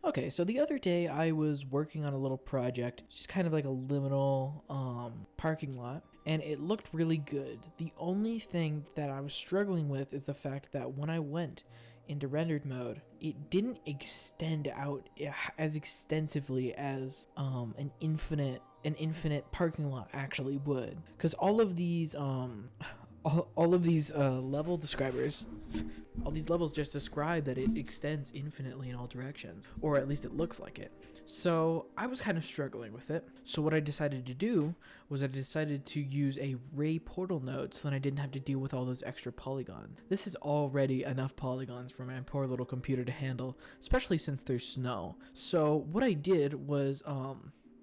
Okay, so the other day I was working on a little project, just kind of like a liminal parking lot, and it looked really good. The only thing that I was struggling with is the fact that when I went into rendered mode, it didn't extend out as extensively as an infinite parking lot actually would, because all of these level describers, all these levels just describe that it extends infinitely in all directions, or at least it looks like it. So I was kind of struggling with it. So what I decided to do was I decided to use a ray portal node so that I didn't have to deal with all those extra polygons. This is already enough polygons for my poor little computer to handle, especially since there's snow. So what I did was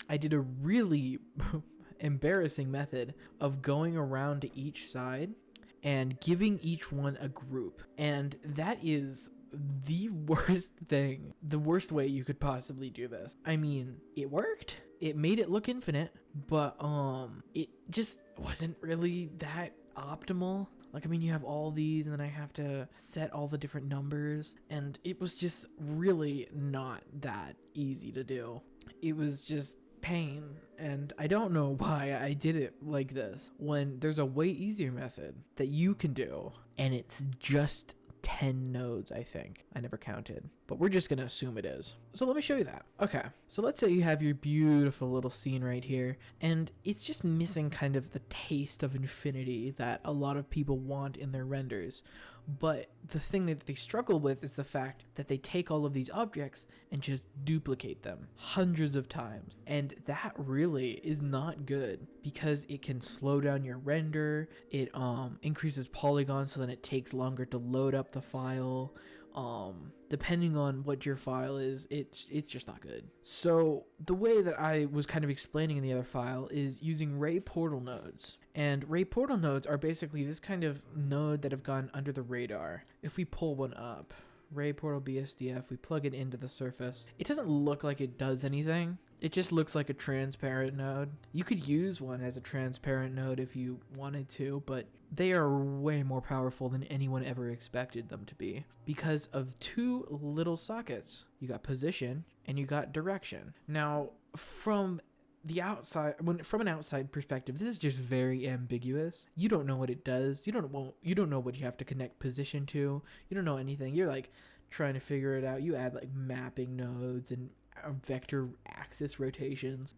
I did a really embarrassing method of going around to each side and giving each one a group. And that is the worst thing, the worst way you could possibly do this. I mean, it worked. It made it look infinite, but it just wasn't really that optimal. Like, I mean, you have all these, and then I have to set all the different numbers, and it was just really not that easy to do. It was just pain, and I don't know why I did it like this when there's a way easier method that you can do, and it's just 10 nodes, I think. I never counted, but we're just gonna assume it is. So let me show you that. Okay, so let's say you have your beautiful little scene right here, and it's just missing kind of the taste of infinity that a lot of people want in their renders. But the thing that they struggle with is the fact that they take all of these objects and just duplicate them hundreds of times. And that really is not good because it can slow down your render. It increases polygons, so then it takes longer to load up the file. Depending on what your file is, it's just not good. So the way that I was kind of explaining in the other file is using ray portal nodes. And ray portal nodes are basically this kind of node that have gone under the radar. If we pull one up, ray portal BSDF, we plug it into the surface, it doesn't look like it does anything. It just looks like a transparent node. You could use one as a transparent node if you wanted to, but they are way more powerful than anyone ever expected them to be because of two little sockets. You got position and you got direction. Now, from an outside perspective, this is just very ambiguous. You don't know what it does. You don't know what you have to connect position to. You don't know anything. You're like trying to figure it out. You add like mapping nodes and vector axis rotations.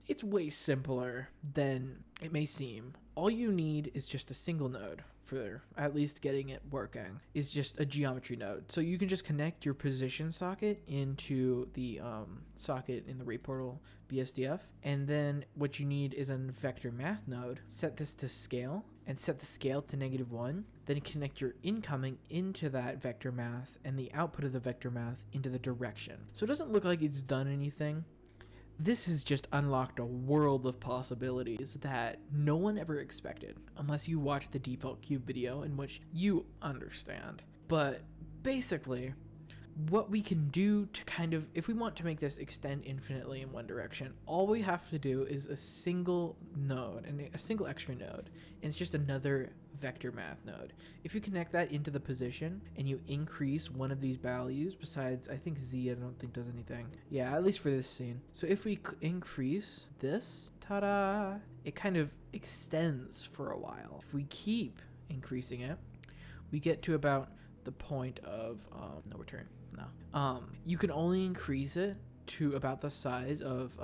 It's way simpler than it may seem. All you need is just a single node for at least getting it working, is just a geometry node. So you can just connect your position socket into the socket in the ray portal BSDF, and then what you need is a vector math node. Set this to scale and set the scale to -1, then connect your incoming into that vector math and the output of the vector math into the direction. So it doesn't look like it's done anything. This has just unlocked a world of possibilities that no one ever expected, unless you watch the default cube video, in which you understand. But basically, what we can do to kind of, if we want to make this extend infinitely in one direction, all we have to do is a single node and a single extra node, and it's just another vector math node. If you connect that into the position and you increase one of these values, besides I think Z I don't think does anything, yeah, at least for this scene. So if we increase this, ta-da, it kind of extends for a while. If we keep increasing it, we get to about the point of no return. No, you can only increase it to about the size of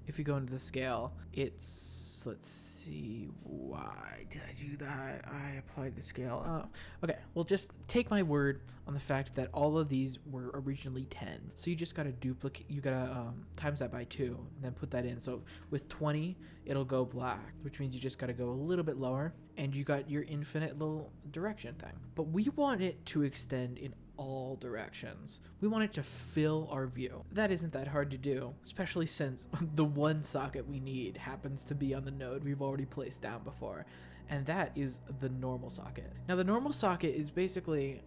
if you go into the scale, it's, let's see, why did I do that? I applied the scale. Oh, okay, well, just take my word on the fact that all of these were originally 10, so you just gotta duplicate, you gotta times that by 2 and then put that in. So with 20 it'll go black, which means you just gotta go a little bit lower, and you got your infinite little direction thing. But we want it to extend in all directions. We want it to fill our view. That isn't that hard to do, especially since the one socket we need happens to be on the node we've already placed down before, and that is the normal socket. Now the normal socket is basically,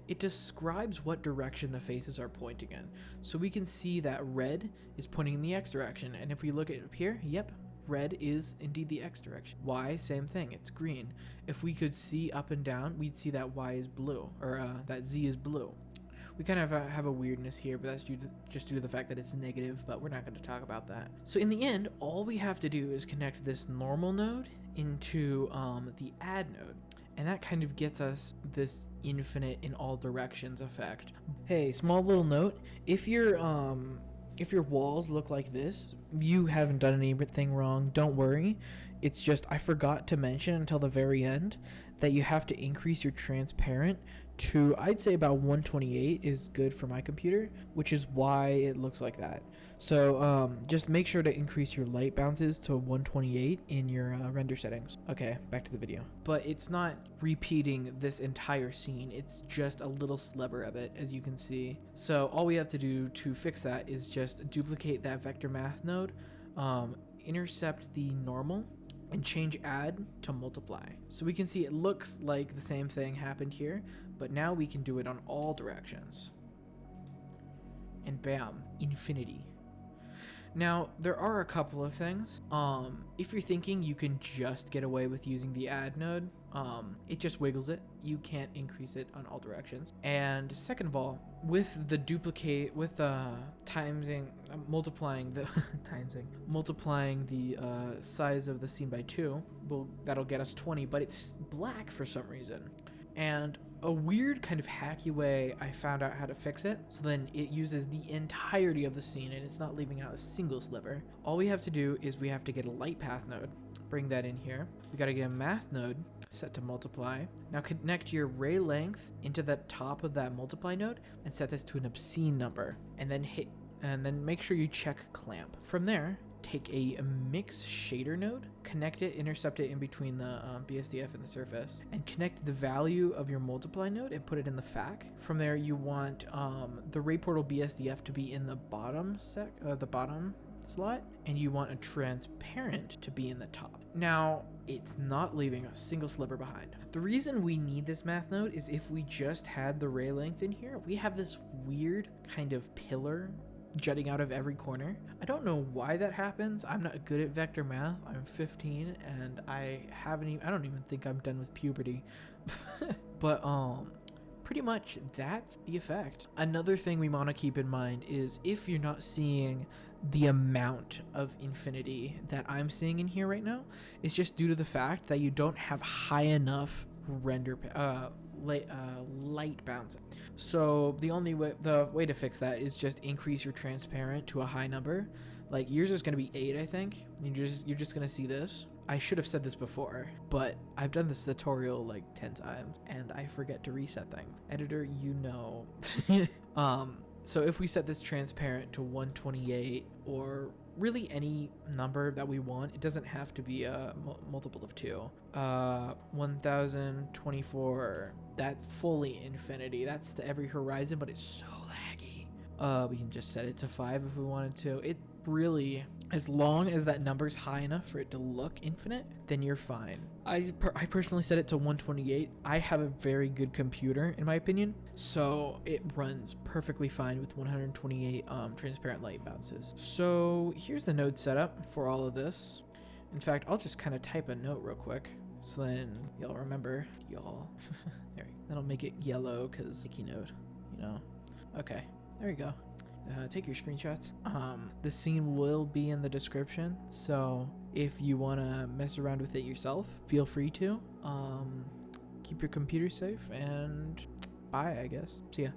it describes what direction the faces are pointing in. So we can see that red is pointing in the X direction, and if we look at up here, yep, red is indeed the X direction. Y, same thing, it's green. If we could see up and down, we'd see that Y is blue, or that Z is blue. We kind of have a weirdness here, but that's just due to the fact that it's negative, but we're not going to talk about that. So in the end, all we have to do is connect this normal node into the add node. And that kind of gets us this infinite in all directions effect. Hey, small little note, if your walls look like this, you haven't done anything wrong. Don't worry. It's just I forgot to mention until the very end that you have to increase your transparent to, I'd say about 128 is good for my computer, which is why it looks like that. So just make sure to increase your light bounces to 128 in your render settings. Okay, back to the video. But it's not repeating this entire scene. It's just a little sliver of it, as you can see. So all we have to do to fix that is just duplicate that vector math node, intercept the normal, and change add to multiply. So we can see it looks like the same thing happened here, but now we can do it on all directions. And bam, infinity. Now, there are a couple of things. If you're thinking you can just get away with using the add node, it just wiggles it. You can't increase it on all directions. And second of all, with the duplicate, with multiplying the multiplying the size of the scene by 2, that'll get us 20, but it's black for some reason. And a weird kind of hacky way I found out how to fix it, so then it uses the entirety of the scene and it's not leaving out a single sliver. All we have to do is we have to get a light path node, bring that in here. We got to get a math node set to multiply. Now connect your ray length into the top of that multiply node and set this to an obscene number, and then make sure you check clamp. From there, take a mix shader node, connect it, intercept it in between the BSDF and the surface, and connect the value of your multiply node and put it in the FAC. From there, you want the ray portal BSDF to be in the bottom slot, and you want a transparent to be in the top. Now, it's not leaving a single sliver behind. The reason we need this math node is if we just had the ray length in here, we have this weird kind of pillar jutting out of every corner. I don't know why that happens. I'm not good at vector math. I'm 15 and I don't even think I'm done with puberty. But pretty much that's the effect. Another thing we want to keep in mind is if you're not seeing the amount of infinity that I'm seeing in here right now, it's just due to the fact that you don't have high enough render light bouncing. So the way to fix that is just increase your transparent to a high number. Like yours is going to be 8, I think. You're just going to see this. I should have said this before, but I've done this tutorial like 10 times and I forget to reset things. Editor, you know. So if we set this transparent to 128 or really any number that we want, it doesn't have to be a multiple of 2. 1024, that's fully infinity. That's to every horizon, but it's so laggy. We can just set it to 5 if we wanted to. It really, as long as that number's high enough for it to look infinite, then you're fine. I personally set it to 128. I have a very good computer, in my opinion, so it runs perfectly fine with 128 transparent light bounces. So here's the node setup for all of this. In fact, I'll just kind of type a note real quick, so then y'all remember, there, that'll make it yellow because sticky node, you know. Okay, there we go. Take your screenshots. The scene will be in the description, so if you want to mess around with it yourself, feel free to. Keep your computer safe, and bye, I guess. See ya.